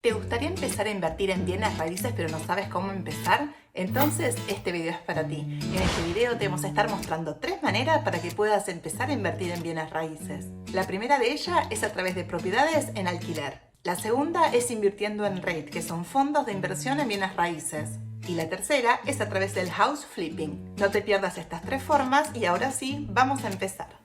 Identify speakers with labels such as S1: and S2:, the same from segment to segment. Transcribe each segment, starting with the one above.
S1: ¿Te gustaría empezar a invertir en bienes raíces pero no sabes cómo empezar? Entonces este video es para ti. En este video te vamos a estar mostrando 3 maneras para que puedas empezar a invertir en bienes raíces. La primera de ellas es a través de propiedades en alquiler. La segunda es invirtiendo en REIT, que son fondos de inversión en bienes raíces. Y la tercera es a través del house flipping. No te pierdas estas 3 formas y ahora sí, vamos a empezar.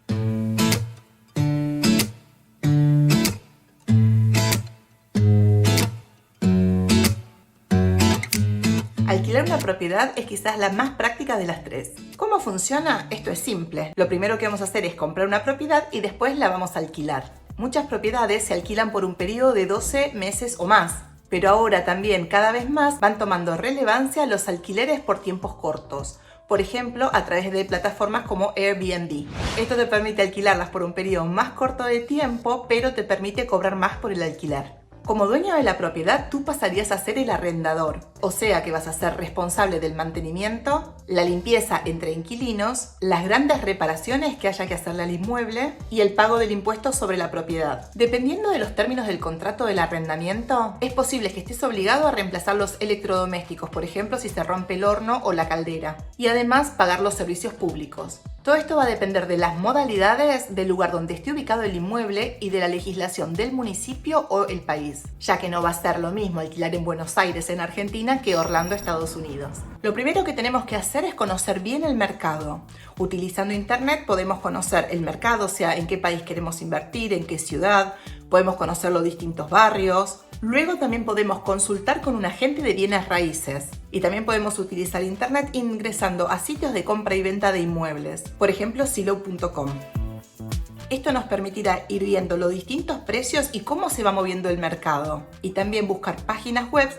S1: Alquilar una propiedad es quizás la más práctica de las 3. ¿Cómo funciona? Esto es simple. Lo primero que vamos a hacer es comprar una propiedad y después la vamos a alquilar. Muchas propiedades se alquilan por un periodo de 12 meses o más, pero ahora también cada vez más van tomando relevancia los alquileres por tiempos cortos. Por ejemplo, a través de plataformas como Airbnb. Esto te permite alquilarlas por un periodo más corto de tiempo, pero te permite cobrar más por el alquiler. Como dueño de la propiedad, tú pasarías a ser el arrendador, o sea que vas a ser responsable del mantenimiento, la limpieza entre inquilinos, las grandes reparaciones que haya que hacerle al inmueble y el pago del impuesto sobre la propiedad. Dependiendo de los términos del contrato del arrendamiento, es posible que estés obligado a reemplazar los electrodomésticos, por ejemplo si se rompe el horno o la caldera, y además pagar los servicios públicos. Todo esto va a depender de las modalidades del lugar donde esté ubicado el inmueble y de la legislación del municipio o el país, ya que no va a ser lo mismo alquilar en Buenos Aires, en Argentina, que Orlando, Estados Unidos. Lo primero que tenemos que hacer es conocer bien el mercado. Utilizando internet podemos conocer el mercado, o sea, en qué país queremos invertir, en qué ciudad, podemos conocer los distintos barrios. Luego también podemos consultar con un agente de bienes raíces y también podemos utilizar internet ingresando a sitios de compra y venta de inmuebles, por ejemplo Zillow.com. Esto nos permitirá ir viendo los distintos precios y cómo se va moviendo el mercado y también buscar páginas web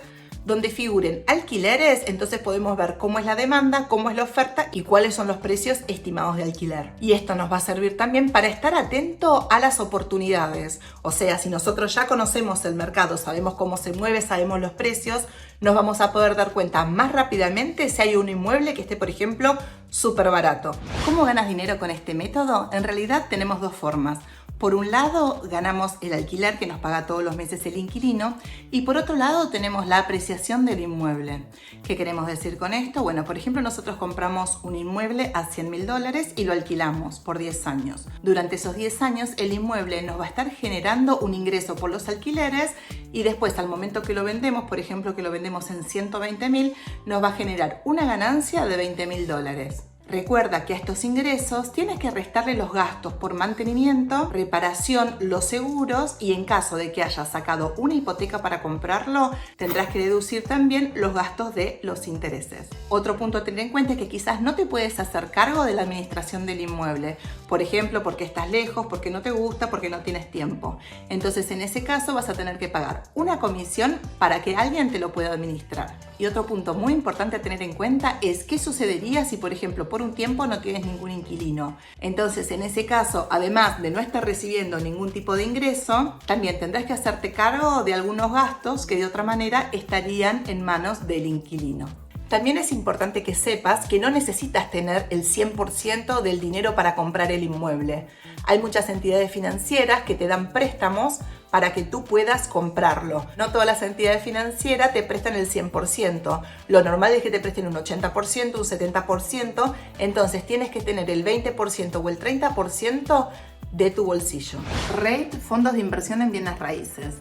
S1: donde figuren alquileres, entonces podemos ver cómo es la demanda, cómo es la oferta y cuáles son los precios estimados de alquiler. Y esto nos va a servir también para estar atento a las oportunidades. O sea, si nosotros ya conocemos el mercado, sabemos cómo se mueve, sabemos los precios, nos vamos a poder dar cuenta más rápidamente si hay un inmueble que esté, por ejemplo, súper barato. ¿Cómo ganas dinero con este método? En realidad tenemos 2 formas. Por un lado, ganamos el alquiler que nos paga todos los meses el inquilino y por otro lado tenemos la apreciación del inmueble. ¿Qué queremos decir con esto? Bueno, por ejemplo, nosotros compramos un inmueble a $100.000 y lo alquilamos por 10 años. Durante esos 10 años el inmueble nos va a estar generando un ingreso por los alquileres y después al momento que lo vendemos, por ejemplo que lo vendemos en $120.000, nos va a generar una ganancia de $20.000. Recuerda que a estos ingresos tienes que restarle los gastos por mantenimiento, reparación, los seguros y en caso de que hayas sacado una hipoteca para comprarlo, tendrás que deducir también los gastos de los intereses. Otro punto a tener en cuenta es que quizás no te puedes hacer cargo de la administración del inmueble, por ejemplo porque estás lejos, porque no te gusta, porque no tienes tiempo. Entonces en ese caso vas a tener que pagar una comisión para que alguien te lo pueda administrar. Y otro punto muy importante a tener en cuenta es qué sucedería si, por ejemplo, por un tiempo no tienes ningún inquilino. Entonces, en ese caso, además de no estar recibiendo ningún tipo de ingreso, también tendrás que hacerte cargo de algunos gastos que de otra manera estarían en manos del inquilino. También es importante que sepas que no necesitas tener el 100% del dinero para comprar el inmueble. Hay muchas entidades financieras que te dan préstamos para que tú puedas comprarlo. No todas las entidades financieras te prestan el 100%. Lo normal es que te presten un 80%, un 70%. Entonces tienes que tener el 20% o el 30% de tu bolsillo. REIT, fondos de inversión en bienes raíces.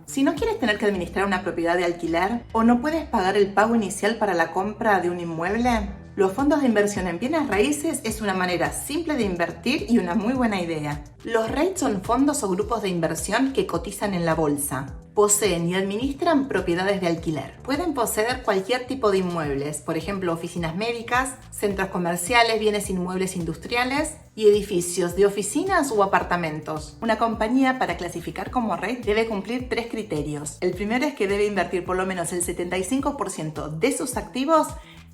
S1: Si no quieres tener que administrar una propiedad de alquiler o no puedes pagar el pago inicial para la compra de un inmueble, los fondos de inversión en bienes raíces es una manera simple de invertir y una muy buena idea. Los REIT son fondos o grupos de inversión que cotizan en la bolsa. Poseen y administran propiedades de alquiler. Pueden poseer cualquier tipo de inmuebles, por ejemplo, oficinas médicas, centros comerciales, bienes inmuebles industriales y edificios de oficinas u apartamentos. Una compañía para clasificar como REIT debe cumplir 3 criterios. El primero es que debe invertir por lo menos el 75% de sus activos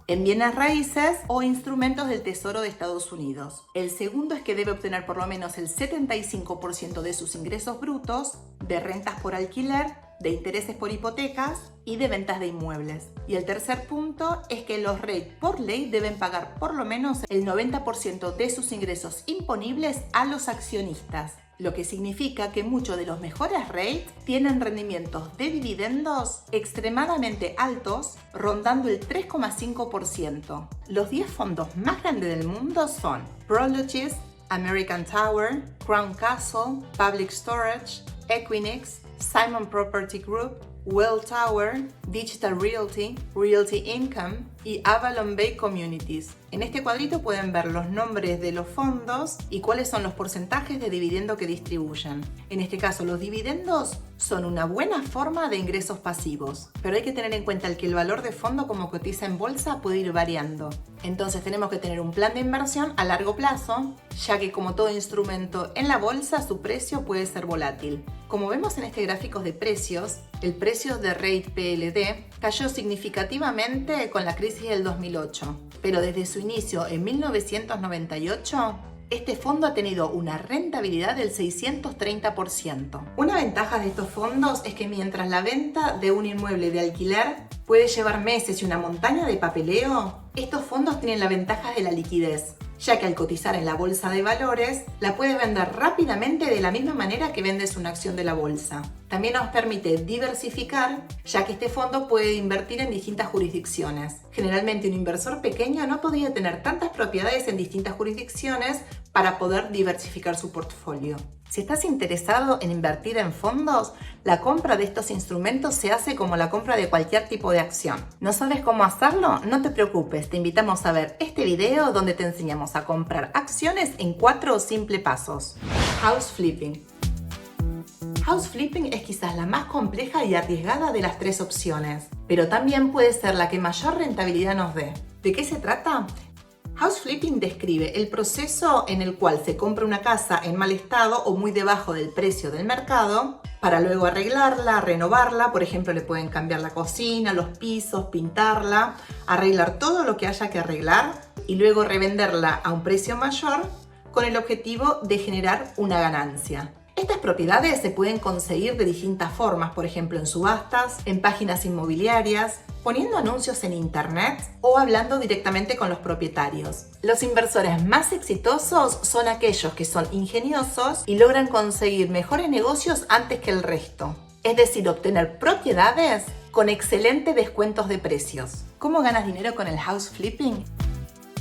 S1: en bienes raíces o instrumentos del Tesoro de Estados Unidos. El segundo es que debe obtener por lo menos el 75% de sus ingresos brutos de rentas por alquiler de intereses por hipotecas y de ventas de inmuebles. Y el tercer punto es que los REIT por ley deben pagar por lo menos el 90% de sus ingresos imponibles a los accionistas, lo que significa que muchos de los mejores REIT tienen rendimientos de dividendos extremadamente altos, rondando el 3,5%. Los 10 fondos más grandes del mundo son Prologis, American Tower, Crown Castle, Public Storage, Equinix, Simon Property Group, Welltower, Digital Realty, Realty Income y Avalon Bay Communities. En este cuadrito pueden ver los nombres de los fondos y cuáles son los porcentajes de dividendo que distribuyen. En este caso, los dividendos son una buena forma de ingresos pasivos, pero hay que tener en cuenta que el valor de fondo como cotiza en bolsa puede ir variando. Entonces tenemos que tener un plan de inversión a largo plazo, ya que como todo instrumento en la bolsa, su precio puede ser volátil. Como vemos en este gráfico de precios, el precio de REIT PLD cayó significativamente con la crisis del 2008, pero desde su inicio en 1998, este fondo ha tenido una rentabilidad del 630%. Una ventaja de estos fondos es que mientras la venta de un inmueble de alquiler puede llevar meses y una montaña de papeleo, estos fondos tienen la ventaja de la liquidez, ya que al cotizar en la bolsa de valores, la puedes vender rápidamente de la misma manera que vendes una acción de la bolsa. También nos permite diversificar, ya que este fondo puede invertir en distintas jurisdicciones. Generalmente un inversor pequeño no podría tener tantas propiedades en distintas jurisdicciones para poder diversificar su portfolio. Si estás interesado en invertir en fondos, la compra de estos instrumentos se hace como la compra de cualquier tipo de acción. ¿No sabes cómo hacerlo? No te preocupes, te invitamos a ver este video donde te enseñamos a comprar acciones en 4 simples pasos. House flipping. House flipping es quizás la más compleja y arriesgada de las 3 opciones, pero también puede ser la que mayor rentabilidad nos dé. ¿De qué se trata? House flipping describe el proceso en el cual se compra una casa en mal estado o muy debajo del precio del mercado para luego arreglarla, renovarla. Por ejemplo, le pueden cambiar la cocina, los pisos, pintarla, arreglar todo lo que haya que arreglar y luego revenderla a un precio mayor con el objetivo de generar una ganancia. Estas propiedades se pueden conseguir de distintas formas, por ejemplo en subastas, en páginas inmobiliarias, poniendo anuncios en internet o hablando directamente con los propietarios. Los inversores más exitosos son aquellos que son ingeniosos y logran conseguir mejores negocios antes que el resto. Es decir, obtener propiedades con excelentes descuentos de precios. ¿Cómo ganas dinero con el house flipping?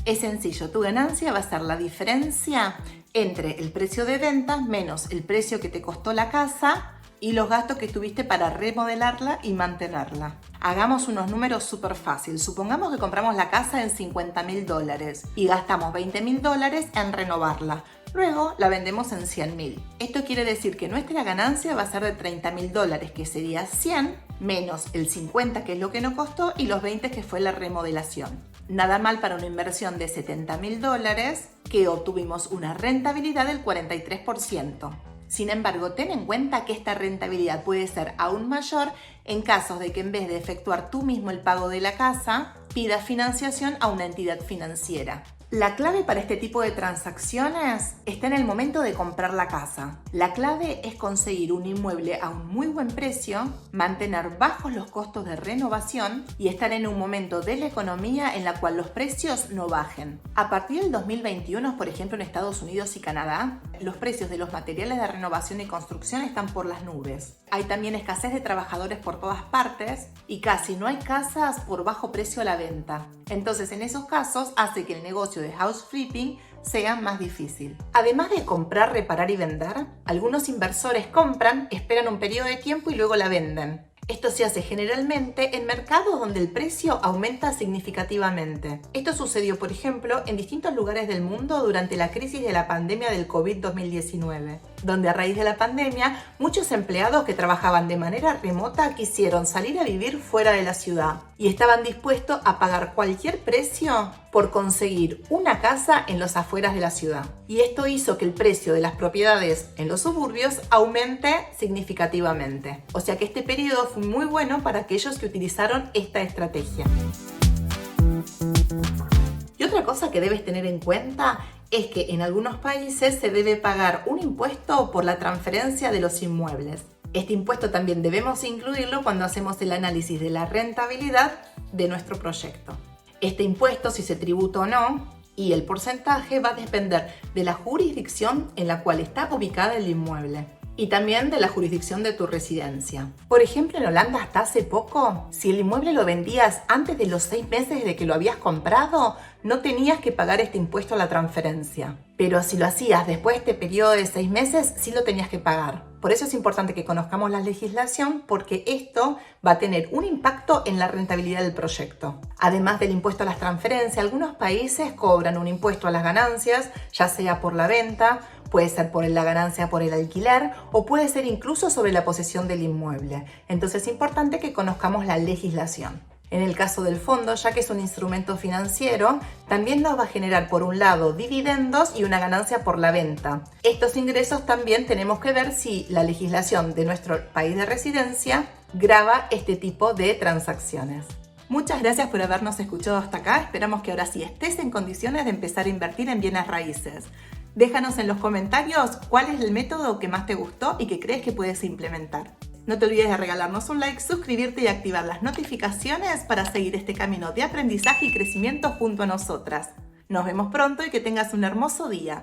S1: Es sencillo, tu ganancia va a ser la diferencia entre el precio de venta menos el precio que te costó la casa y los gastos que tuviste para remodelarla y mantenerla. Hagamos unos números súper fáciles. Supongamos que compramos la casa en $50.000 y gastamos $20.000 en renovarla. Luego la vendemos en $100.000. Esto quiere decir que nuestra ganancia va a ser de $30.000, que sería 100 menos el 50, que es lo que nos costó, y los 20, que fue la remodelación. Nada mal para una inversión de $70.000 que obtuvimos una rentabilidad del 43%. Sin embargo, ten en cuenta que esta rentabilidad puede ser aún mayor en casos de que en vez de efectuar tú mismo el pago de la casa, pidas financiación a una entidad financiera. La clave para este tipo de transacciones está en el momento de comprar la casa. La clave es conseguir un inmueble a un muy buen precio, mantener bajos los costos de renovación y estar en un momento de la economía en la cual los precios no bajen. A partir del 2021, por ejemplo en Estados Unidos y Canadá, los precios de los materiales de renovación y construcción están por las nubes. Hay también escasez de trabajadores por todas partes y casi no hay casas por bajo precio a la venta. Entonces, en esos casos hace que el negocio de house flipping sea más difícil. Además de comprar, reparar y vender, algunos inversores compran, esperan un periodo de tiempo y luego la venden. Esto se hace generalmente en mercados donde el precio aumenta significativamente. Esto sucedió, por ejemplo, en distintos lugares del mundo durante la crisis de la pandemia del COVID-19, donde a raíz de la pandemia, muchos empleados que trabajaban de manera remota quisieron salir a vivir fuera de la ciudad y estaban dispuestos a pagar cualquier precio por conseguir una casa en los afueras de la ciudad. Y esto hizo que el precio de las propiedades en los suburbios aumente significativamente. O sea que este periodo fue muy bueno para aquellos que utilizaron esta estrategia. Y otra cosa que debes tener en cuenta es que en algunos países se debe pagar un impuesto por la transferencia de los inmuebles. Este impuesto también debemos incluirlo cuando hacemos el análisis de la rentabilidad de nuestro proyecto. Este impuesto, si se tributa o no, y el porcentaje va a depender de la jurisdicción en la cual está ubicada el inmueble y también de la jurisdicción de tu residencia. Por ejemplo, en Holanda hasta hace poco, si el inmueble lo vendías antes de los 6 meses de que lo habías comprado, no tenías que pagar este impuesto a la transferencia. Pero si lo hacías después de este periodo de 6 meses, sí lo tenías que pagar. Por eso es importante que conozcamos la legislación, porque esto va a tener un impacto en la rentabilidad del proyecto. Además del impuesto a las transferencias, algunos países cobran un impuesto a las ganancias, ya sea por la venta, puede ser por la ganancia por el alquiler o puede ser incluso sobre la posesión del inmueble. Entonces es importante que conozcamos la legislación. En el caso del fondo, ya que es un instrumento financiero, también nos va a generar por un lado dividendos y una ganancia por la venta. Estos ingresos también tenemos que ver si la legislación de nuestro país de residencia grava este tipo de transacciones. Muchas gracias por habernos escuchado hasta acá. Esperamos que ahora sí estés en condiciones de empezar a invertir en bienes raíces. Déjanos en los comentarios cuál es el método que más te gustó y que crees que puedes implementar. No te olvides de regalarnos un like, suscribirte y activar las notificaciones para seguir este camino de aprendizaje y crecimiento junto a nosotras. Nos vemos pronto y que tengas un hermoso día.